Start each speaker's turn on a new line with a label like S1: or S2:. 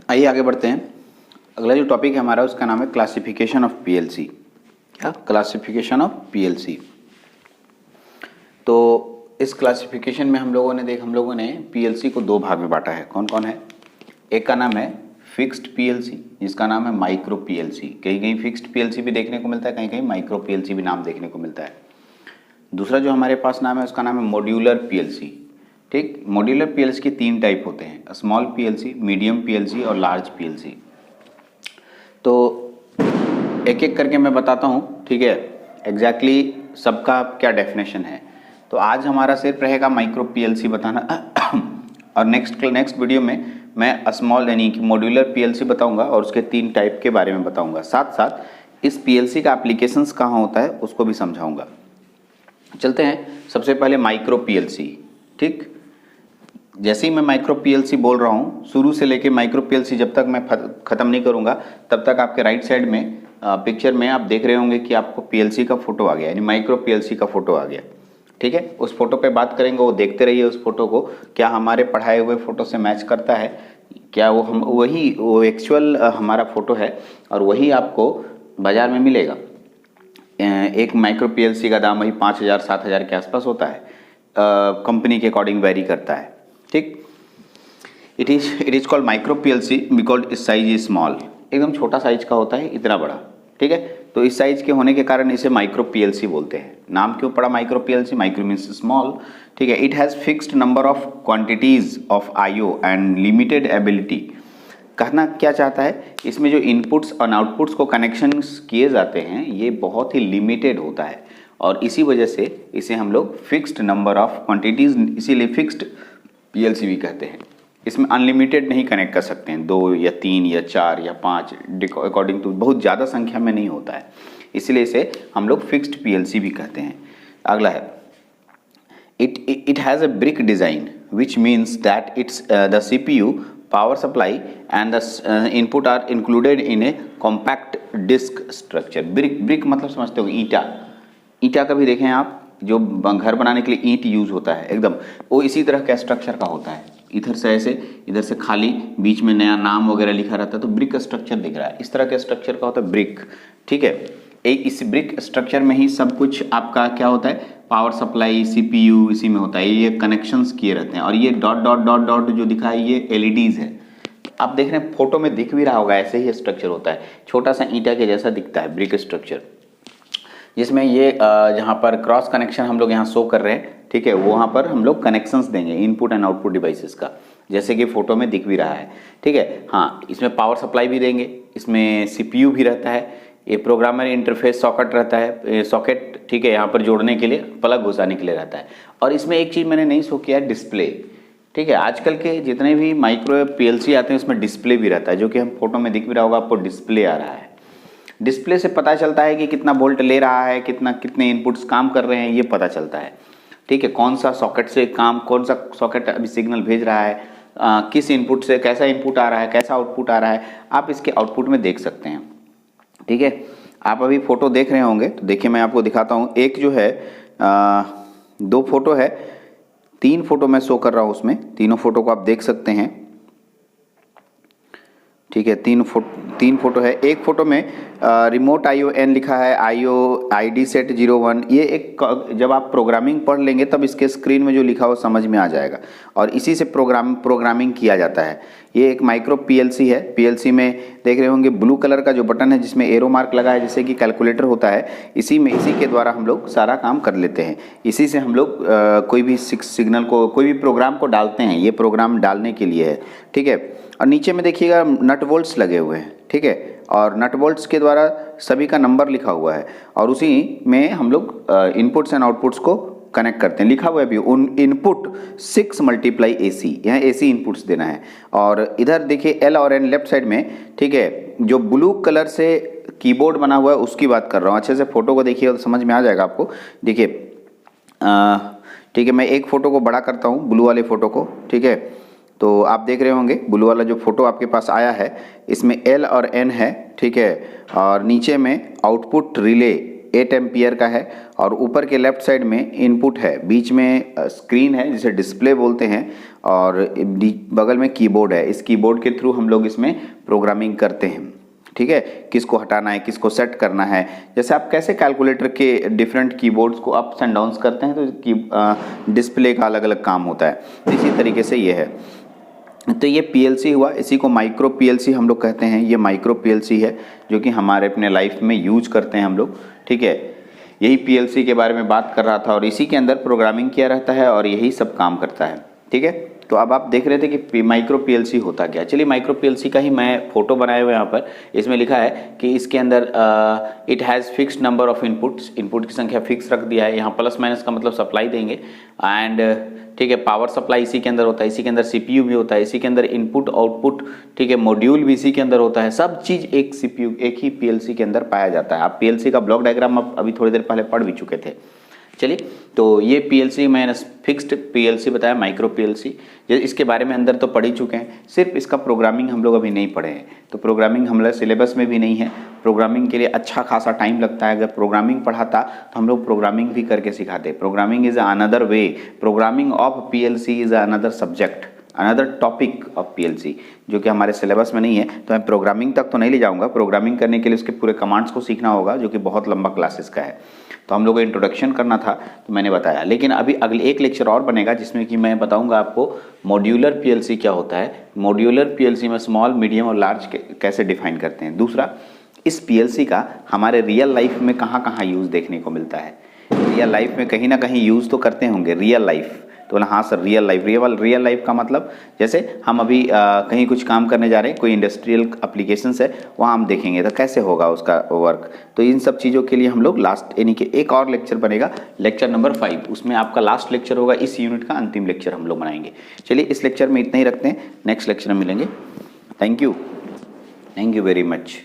S1: आइए आगे बढ़ते हैं। अगला जो टॉपिक है हमारा उसका नाम है क्लासिफिकेशन ऑफ पीएलसी। क्या? Classification of PLC. तो इस क्लासिफिकेशन में हम लोगों ने पीएलसी को दो भाग में बांटा है। कौन कौन है? एक का नाम है फिक्स्ड पीएलसी, जिसका नाम है माइक्रो पीएलसी। कहीं कहीं फिक्स्ड पीएलसी भी देखने को मिलता है, कहीं कहीं माइक्रो पीएलसी भी नाम देखने को मिलता है। दूसरा जो हमारे पास नाम है उसका नाम है मॉड्यूलर पीएलसी। ठीक, मॉड्यूलर पीएलसी के तीन टाइप होते हैं, स्मॉल पीएलसी, मीडियम पीएलसी और लार्ज पीएलसी। तो एक एक करके मैं बताता हूँ, ठीक है, एग्जैक्टली सबका क्या डेफिनेशन है। तो आज हमारा सिर्फ रहेगा माइक्रो पीएलसी बताना और नेक्स्ट वीडियो में मैं स्मॉल यानी कि मॉड्यूलर पीएलसी बताऊंगा और उसके तीन टाइप के बारे में बताऊंगा। साथ साथ इस पीएलसी का एप्लीकेशंस कहाँ होता है उसको भी समझाऊंगा। चलते हैं सबसे पहले माइक्रो पीएलसी। ठीक, जैसे ही मैं माइक्रो पीएलसी बोल रहा हूँ, शुरू से लेके माइक्रो पीएलसी जब तक मैं ख़त्म नहीं करूँगा तब तक आपके राइट साइड में पिक्चर में आप देख रहे होंगे कि आपको पीएलसी का फोटो आ गया, यानी माइक्रो पीएलसी का फोटो आ गया। ठीक है, उस फोटो पे बात करेंगे, वो देखते रहिए उस फोटो को, क्या हमारे पढ़ाए हुए फोटो से मैच करता है, क्या वो एक्चुअल हमारा फोटो है और वही आपको बाज़ार में मिलेगा। एक माइक्रो पीएलसी का दाम वही 5,000-7,000 के आसपास होता है, कंपनी के अकॉर्डिंग वेरी करता है। ठीक, it is called micro PLC because इस साइज इज स्मॉल, एकदम छोटा साइज का होता है, इतना बड़ा। ठीक है, तो इस साइज के होने के कारण इसे माइक्रो पीएलसी बोलते हैं। नाम क्यों पड़ा micro PLC? Micro means small. ठीक है, it has fixed number of quantities of IO and limited ability. कहना क्या चाहता है, इसमें जो इनपुट्स और आउटपुट्स को कनेक्शंस किए जाते हैं ये बहुत ही लिमिटेड होता है और इसी वजह से इसे हम लोग फिक्स्ड नंबर ऑफ क्वांटिटीज, इसीलिए फिक्स्ड पीएलसी भी कहते हैं। इसमें अनलिमिटेड नहीं कनेक्ट कर सकते हैं, 2 या 3 या 4 या 5 अकॉर्डिंग टू, बहुत ज़्यादा संख्या में नहीं होता है, इसलिए इसे हम लोग फिक्स्ड पीएलसी भी कहते हैं। अगला है it has a brick design which means that it's the CPU, power supply and the input are included in a compact disk structure. Brick मतलब समझते हो, ईंटा का भी देखें आप, जो घर बनाने के लिए ईंट यूज होता है एकदम, वो इसी तरह का स्ट्रक्चर का होता है। इधर से ऐसे, इधर से खाली, बीच में नया नाम वगैरह लिखा रहता है, तो ब्रिक स्ट्रक्चर दिख रहा है, इस तरह के स्ट्रक्चर का होता है ब्रिक। ठीक है, एक इस ब्रिक स्ट्रक्चर में ही सब कुछ आपका क्या होता है, पावर सप्लाई, सीपीयू इसी में होता है, ये कनेक्शंस किए रहते हैं। और ये डॉट डॉट डॉट डॉट जो दिखा है ये एलईडीज है, आप देख रहे हैं फोटो में दिख भी रहा होगा, ऐसे ही स्ट्रक्चर होता है, छोटा सा ईंटा के जैसा दिखता है ब्रिक स्ट्रक्चर, जिसमें ये जहाँ पर क्रॉस कनेक्शन हम लोग यहाँ शो कर रहे हैं, ठीक है, वहाँ पर हम लोग कनेक्शंस देंगे इनपुट एंड आउटपुट डिवाइसेस का, जैसे कि फोटो में दिख भी रहा है। ठीक है, हाँ, इसमें पावर सप्लाई भी देंगे, इसमें सीपीयू भी रहता है, ये प्रोग्रामर इंटरफेस सॉकेट रहता है, सॉकेट, ठीक है, यहाँ पर जोड़ने के लिए, प्लग घुसाने के लिए रहता है। और इसमें एक चीज़ मैंने नहीं शो किया है, डिस्प्ले। ठीक है, आजकल के जितने भी माइक्रो पीएलसी आते हैं उसमें डिस्प्ले भी रहता है, जो कि हम फोटो में दिख भी रहा होगा आपको, डिस्प्ले आ रहा है। डिस्प्ले से पता चलता है कि कितना वोल्ट ले रहा है, कितने इनपुट्स काम कर रहे हैं, ये पता चलता है। ठीक है, कौन सा सॉकेट अभी सिग्नल भेज रहा है, किस इनपुट से कैसा इनपुट आ रहा है, कैसा आउटपुट आ रहा है, आप इसके आउटपुट में देख सकते हैं। ठीक है, आप अभी फोटो देख रहे होंगे, तो देखिए मैं आपको दिखाता हूँ। एक जो है 2 फोटो है, 3 फोटो मैं शो कर रहा हूँ, उसमें तीनों फोटो को आप देख सकते हैं। ठीक है, 3 फोटो है। एक फोटो में रिमोट ION लिखा है, ID सेट 01। ये एक, जब आप प्रोग्रामिंग पढ़ लेंगे तब इसके स्क्रीन में जो लिखा हो समझ में आ जाएगा और इसी से प्रोग्रामिंग किया जाता है। ये एक माइक्रो पीएलसी है। पीएलसी में देख रहे होंगे ब्लू कलर का जो बटन है जिसमें एरो मार्क लगा है, जैसे कि कैलकुलेटर होता है, इसी के द्वारा हम लोग सारा काम कर लेते हैं। इसी से हम लोग कोई भी सिग्नल को, कोई भी प्रोग्राम को डालते हैं, ये प्रोग्राम डालने के लिए है। ठीक है, और नीचे में देखिएगा नट बोल्ट्स लगे हुए हैं। ठीक है, और नट बोल्ट्स के द्वारा सभी का नंबर लिखा हुआ है और उसी में हम लोग इनपुट्स एंड आउटपुट्स को कनेक्ट करते हैं। लिखा हुआ है भी उन इनपुट 6 × AC, यहाँ AC इनपुट्स देना है। और इधर देखिए L और N लेफ्ट साइड में, ठीक है, जो ब्लू कलर से कीबोर्ड बना हुआ है उसकी बात कर रहा हूँ। अच्छे से फोटो को देखिए तो समझ में आ जाएगा आपको। देखिए, ठीक है, मैं एक फ़ोटो को बड़ा करता हूँ, ब्लू वाले फ़ोटो को। ठीक है, तो आप देख रहे होंगे ब्लू वाला जो फोटो आपके पास आया है, इसमें L और N है। ठीक है, और नीचे में आउटपुट रिले 8 एम्पियर का है और ऊपर के लेफ्ट साइड में इनपुट है, बीच में स्क्रीन है जिसे डिस्प्ले बोलते हैं और बगल में कीबोर्ड है। इस कीबोर्ड के थ्रू हम लोग इसमें प्रोग्रामिंग करते हैं, ठीक है। किसको हटाना है, किसको सेट करना है, जैसे आप कैसे कैलकुलेटर के डिफरेंट कीबोर्ड्स को अप्स एंड डाउन्स करते हैं तो डिस्प्ले का अलग अलग काम होता है, इसी तरीके से ये है। तो ये पीएलसी हुआ, इसी को माइक्रो पीएलसी हम लोग कहते हैं। ये माइक्रो पीएलसी है जो कि हमारे अपने लाइफ में यूज करते हैं हम लोग, ठीक है। यही पीएलसी के बारे में बात कर रहा था और इसी के अंदर प्रोग्रामिंग किया रहता है और यही सब काम करता है, ठीक है। तो अब आप देख रहे थे कि माइक्रो पीएलसी होता क्या। चलिए माइक्रो पीएलसी का ही मैं फोटो बनाया हुआ यहाँ पर, इसमें लिखा है कि इसके अंदर it has fixed number of inputs, input की संख्या फिक्स रख दिया है। यहाँ प्लस माइनस का मतलब सप्लाई देंगे एंड ठीक है, पावर सप्लाई इसी के अंदर होता है, इसी के अंदर सीपीयू भी होता है, इसी के अंदर इनपुट आउटपुट, ठीक है, मॉड्यूल भी इसी के अंदर होता है। सब चीज़ एक सीपीयू एक ही पीएलसी के अंदर पाया जाता है। आप पीएलसी का ब्लॉक डायग्राम आप अभी थोड़ी देर पहले पढ़ भी चुके थे। चलिए, तो ये पीएलसी मैंने फिक्स्ड पीएलसी बताया, माइक्रो पीएलसी इसके बारे में अंदर तो पढ़ ही चुके हैं, सिर्फ इसका प्रोग्रामिंग हम लोग अभी नहीं पढ़े हैं। तो प्रोग्रामिंग हमारे सिलेबस में भी नहीं है, प्रोग्रामिंग के लिए अच्छा खासा टाइम लगता है। अगर प्रोग्रामिंग पढ़ाता तो हम लोग प्रोग्रामिंग भी करके सिखाते। Programming is another way, programming of PLC is another subject, another topic of PLC, जो कि हमारे सिलेबस में नहीं है। तो मैं प्रोग्रामिंग तक तो नहीं ले जाऊंगा, प्रोग्रामिंग करने के लिए उसके पूरे कमांड्स को सीखना होगा, जो कि बहुत लंबा क्लासेस का है। तो हम लोग को इंट्रोडक्शन करना था तो मैंने बताया, लेकिन अभी अगले एक लेक्चर और बनेगा जिसमें कि मैं बताऊंगा आपको मॉड्यूलर पीएलसी क्या होता है, मॉड्यूलर पीएलसी में स्मॉल, मीडियम और लार्ज कैसे डिफाइन करते हैं। दूसरा, इस पीएलसी का हमारे रियल लाइफ में कहाँ कहाँ यूज़ देखने को मिलता है। रियल लाइफ में कहीं ना कहीं यूज़ तो करते होंगे, रियल लाइफ तो बोला हाँ sir real life. Real life का मतलब जैसे हम अभी कहीं कुछ काम करने जा रहे हैं, कोई इंडस्ट्रियल एप्लीकेशंस है, वहाँ हम देखेंगे तो कैसे होगा उसका वर्क। तो इन सब चीज़ों के लिए हम लोग लास्ट यानी कि एक और लेक्चर बनेगा, लेक्चर नंबर 5, उसमें आपका लास्ट लेक्चर होगा, इस यूनिट का अंतिम लेक्चर हम लोग बनाएंगे। चलिए इस लेक्चर में इतना ही रखते हैं, नेक्स्ट लेक्चर में मिलेंगे। Thank you very much.